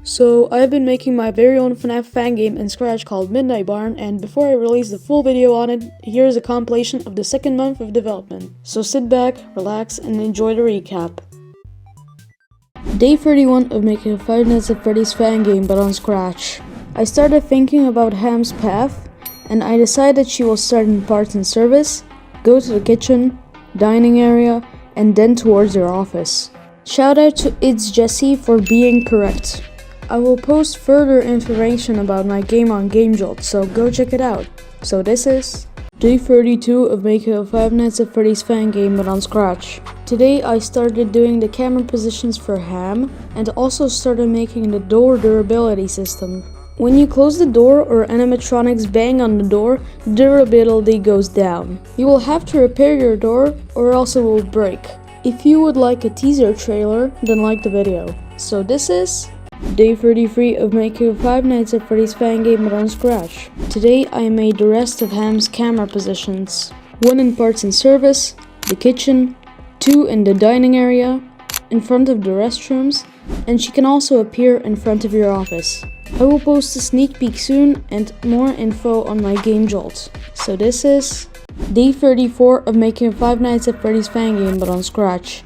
So I've been making my very own FNAF fan game in Scratch called Midnight Barn, and before I release the full video on it, here's a compilation of the second month of development. So sit back, relax, and enjoy the recap. Day 31 of making a Five Nights at Freddy's fan game but on Scratch. I started thinking about Ham's path, and I decided she will start in parts and service, go to the kitchen, dining area, and then towards your office. Shout out to It's Jessie for being correct. I will post further information about my game on GameJolt, so go check it out. So this is Day 32 of making a Five Nights at Freddy's fan game but on Scratch. Today I started doing the camera positions for Ham and also started making the door durability system. When you close the door or animatronics bang on the door, durability goes down. You will have to repair your door or else it will break. If you would like a teaser trailer, then like the video. So this is Day 33 of making a Five Nights at Freddy's fan game but on Scratch. Today I made the rest of Ham's camera positions. 1 in parts and service, the kitchen, 2 in the dining area, in front of the restrooms, and she can also appear in front of your office. I will post a sneak peek soon and more info on my GameJolt. So this is Day 34 of making a Five Nights at Freddy's fan game but on Scratch.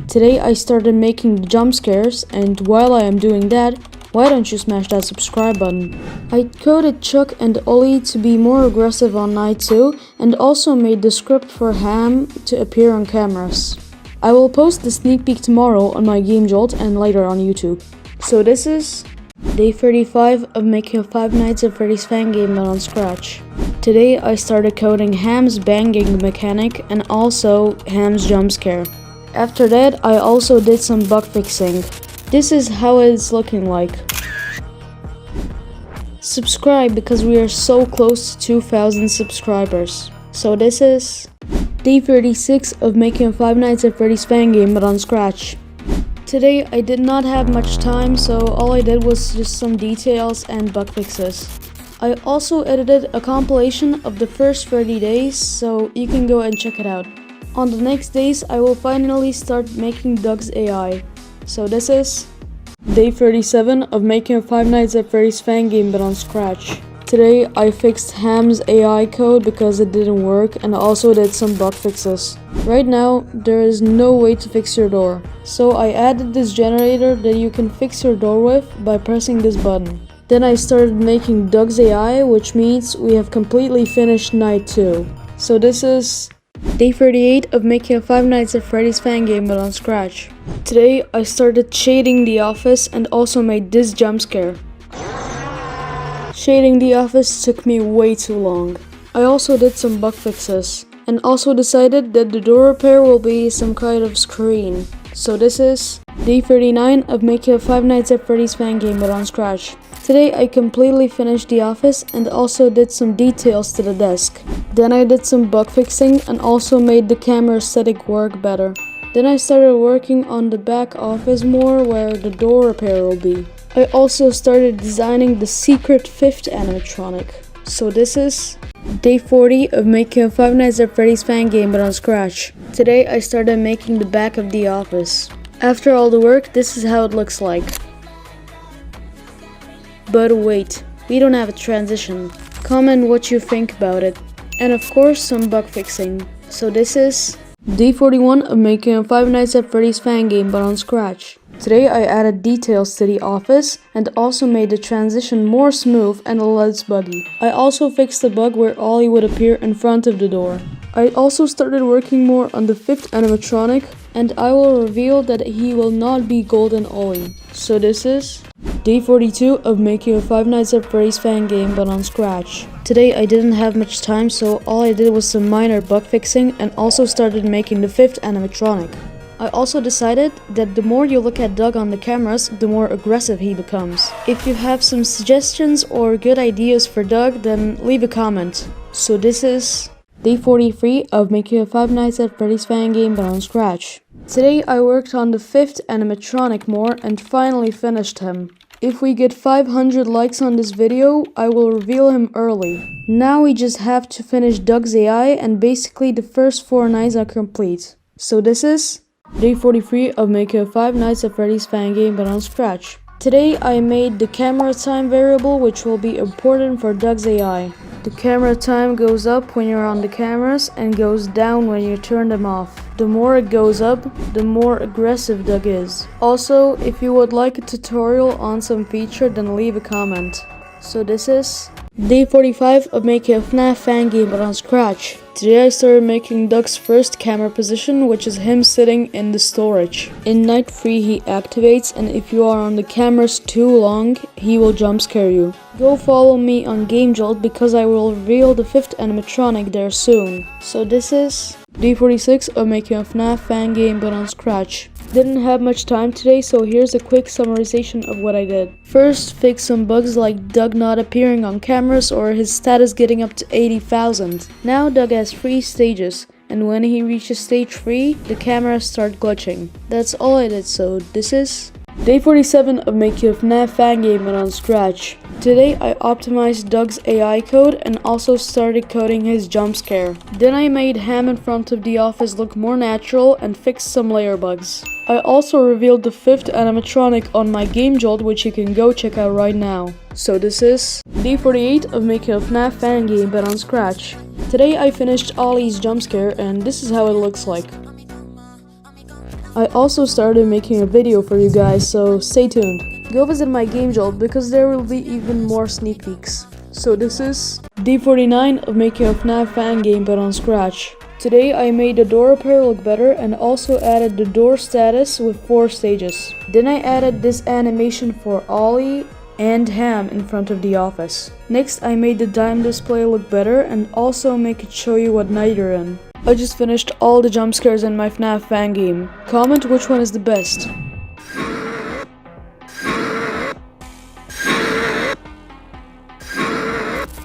Today I started making the jump scares, and while I am doing that, why don't you smash that subscribe button? I coded Chuck and Ollie to be more aggressive on night 2 and also made the script for Ham to appear on cameras. I will post the sneak peek tomorrow on my GameJolt and later on YouTube. So this is Day 35 of making a Five Nights at Freddy's fan game but on Scratch. Today I started coding Ham's banging mechanic and also Ham's jump scare. After that, I also did some bug fixing. This is how it's looking like. Subscribe because we are so close to 2,000 subscribers. So this is Day 36 of making a Five Nights at Freddy's fan game but on Scratch. Today I did not have much time, so all I did was just some details and bug fixes. I also edited a compilation of the first 30 days, so you can go and check it out. On the next days, I will finally start making Doug's AI. So this is Day 37 of making a Five Nights at Freddy's fan game but on Scratch. Today I fixed Ham's AI code because it didn't work and also did some bug fixes. Right now, there is no way to fix your door. So I added this generator that you can fix your door with by pressing this button. Then I started making Doug's AI, which means we have completely finished night 2. So this is Day 38 of making a Five Nights at Freddy's fan game but on Scratch. Today I started shading the office and also made this jump scare. Shading the office took me way too long. I also did some bug fixes and also decided that the door repair will be some kind of screen. So this is Day 39 of making a Five Nights at Freddy's fan game but on Scratch. Today I completely finished the office and also did some details to the desk. Then I did some bug fixing and also made the camera aesthetic work better. Then I started working on the back office more where the door repair will be. I also started designing the secret 5th animatronic. So this is Day 40 of making a Five Nights at Freddy's fan game but on Scratch. Today I started making the back of the office. After all the work, this is how it looks like. But wait, we don't have a transition. Comment what you think about it. And of course some bug fixing. So this is Day 41 of making a Five Nights at Freddy's fan game but on Scratch. Today I added details to the office and also made the transition more smooth and less buggy. I also fixed the bug where Ollie would appear in front of the door. I also started working more on the 5th animatronic and I will reveal that he will not be Golden Ollie. So this is Day 42 of making a Five Nights at Freddy's fan game but on Scratch. Today I didn't have much time, so all I did was some minor bug fixing and also started making the 5th animatronic. I also decided that the more you look at Doug on the cameras, the more aggressive he becomes. If you have some suggestions or good ideas for Doug, then leave a comment. So this is Day 43 of making a Five Nights at Freddy's fan game but on Scratch. Today I worked on the 5th animatronic more and finally finished him. If we get 500 likes on this video, I will reveal him early. Now we just have to finish Doug's AI and basically the first 4 nights are complete. So this is Day 43 of making a Five Nights at Freddy's fan game but on Scratch. Today I made the camera time variable, which will be important for Doug's AI. The camera time goes up when you're on the cameras and goes down when you turn them off. The more it goes up, the more aggressive Doug is. Also, if you would like a tutorial on some feature, then leave a comment. So this is day 45 of making a FNAF fan game but on Scratch. Today I started making Doug's first camera position, which is him sitting in the storage. In night 3 he activates, and if you are on the cameras too long, he will jump scare you. Go follow me on Game Jolt because I will reveal the 5th animatronic there soon. So this is day 46 of making a FNAF fan game but on Scratch. Didn't have much time today, so here's a quick summarization of what I did. First, fix some bugs like Doug not appearing on cameras or his status getting up to 80,000. Now Doug has 3 stages, and when he reaches stage 3, the cameras start glitching. That's all I did, so this is day 47 of making a FNAF fan game but on Scratch. Today I optimized Doug's AI code and also started coding his jump scare. Then I made Ham in front of the office look more natural and fixed some layer bugs. I also revealed the 5th animatronic on my Game Jolt, which you can go check out right now. So this is day 48 of making a FNAF fan game but on Scratch. Today I finished Ollie's jump scare and this is how it looks like. I also started making a video for you guys, so stay tuned. Go visit my Game Jolt because there will be even more sneak peeks. So this is day 49 of making a FNAF fan game but on Scratch. Today I made the door repair look better and also added the door status with 4 stages. Then I added this animation for Ollie and Ham in front of the office. Next I made the dime display look better and also make it show you what night you're in. I just finished all the jump scares in my FNAF fan game. Comment which one is the best.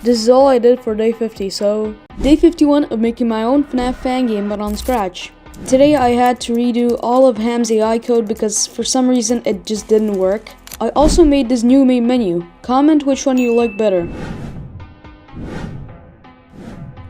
This is all I did for day 50, so day 51 of making my own FNAF fan game but on Scratch. Today I had to redo all of Ham's AI code because for some reason it just didn't work. I also made this new main menu. Comment which one you like better.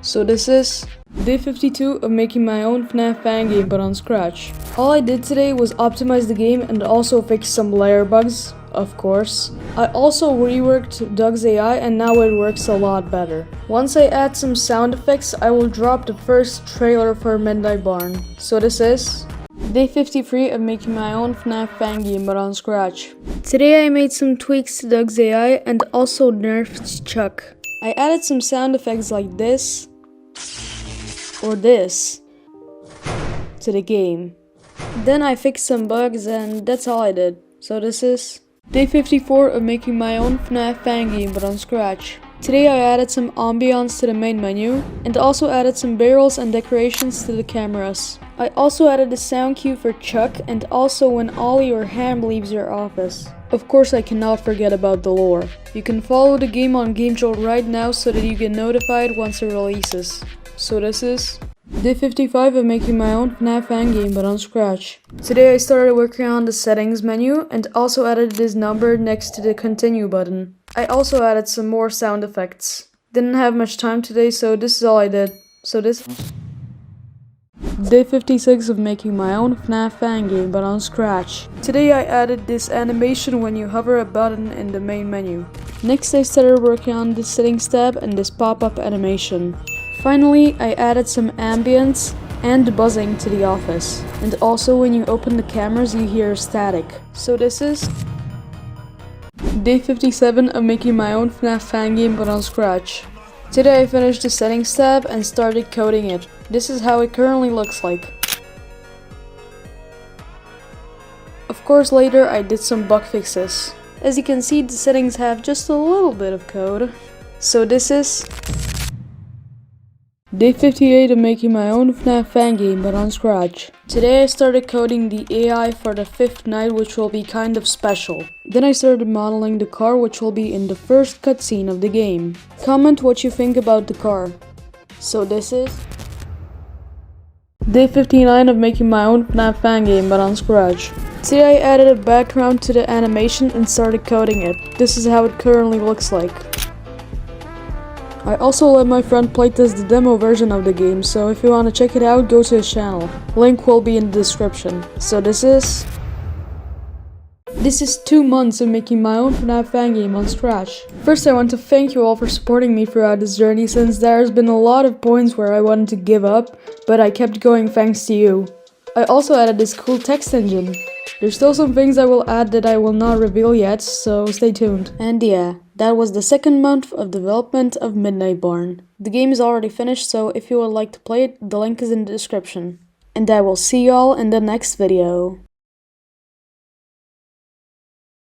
So this is day 52 of making my own FNAF fan game but on Scratch. All I did today was optimize the game and also fix some layer bugs, of course. I also reworked Doug's AI and now it works a lot better. Once I add some sound effects, I will drop the first trailer for Midnight Barn. So this is day 53 of making my own FNAF fan game but on Scratch. Today I made some tweaks to Doug's AI and also nerfed Chuck. I added some sound effects like this or this to the game. Then I fixed some bugs and that's all I did. So this is day 54 of making my own FNAF fan game but on Scratch. Today I added some ambience to the main menu and also added some barrels and decorations to the cameras. I also added a sound cue for Chuck and also when Ollie or Ham leaves your office. Of course I cannot forget about the lore. You can follow the game on Game Jolt right now so that you get notified once it releases. So this is day 55 of making my own FNAF fan game but on Scratch. Today I started working on the settings menu and also added this number next to the continue button. I also added some more sound effects. Didn't have much time today, so this is all I did. So this day 56 of making my own FNAF fan game but on Scratch. Today I added this animation when you hover a button in the main menu. Next I started working on the settings tab and this pop-up animation. Finally, I added some ambience and buzzing to the office. And also when you open the cameras you hear static. So this is day 57 of making my own FNAF fan game but on Scratch. Today I finished the settings tab and started coding it. This is how it currently looks like. Of course later I did some bug fixes. As you can see, the settings have just a little bit of code. So this is day 58 of making my own FNAF fan game but on Scratch. Today I started coding the AI for the 5th night, which will be kind of special. Then I started modeling the car, which will be in the first cutscene of the game. Comment what you think about the car. So this is day 59 of making my own FNAF fan game but on Scratch. Today I added a background to the animation and started coding it. This is how it currently looks like. I also let my friend playtest the demo version of the game, so if you want to check it out, go to his channel. Link will be in the description. So this is This is 2 months of making my own FNAF fangame on Scratch. First, I want to thank you all for supporting me throughout this journey, since there's been a lot of points where I wanted to give up, but I kept going thanks to you. I also added this cool text engine. There's still some things I will add that I will not reveal yet, so stay tuned. And yeah, that was the 2nd month of development of Midnight Barn. The game is already finished, so if you would like to play it, the link is in the description. And I will see y'all in the next video.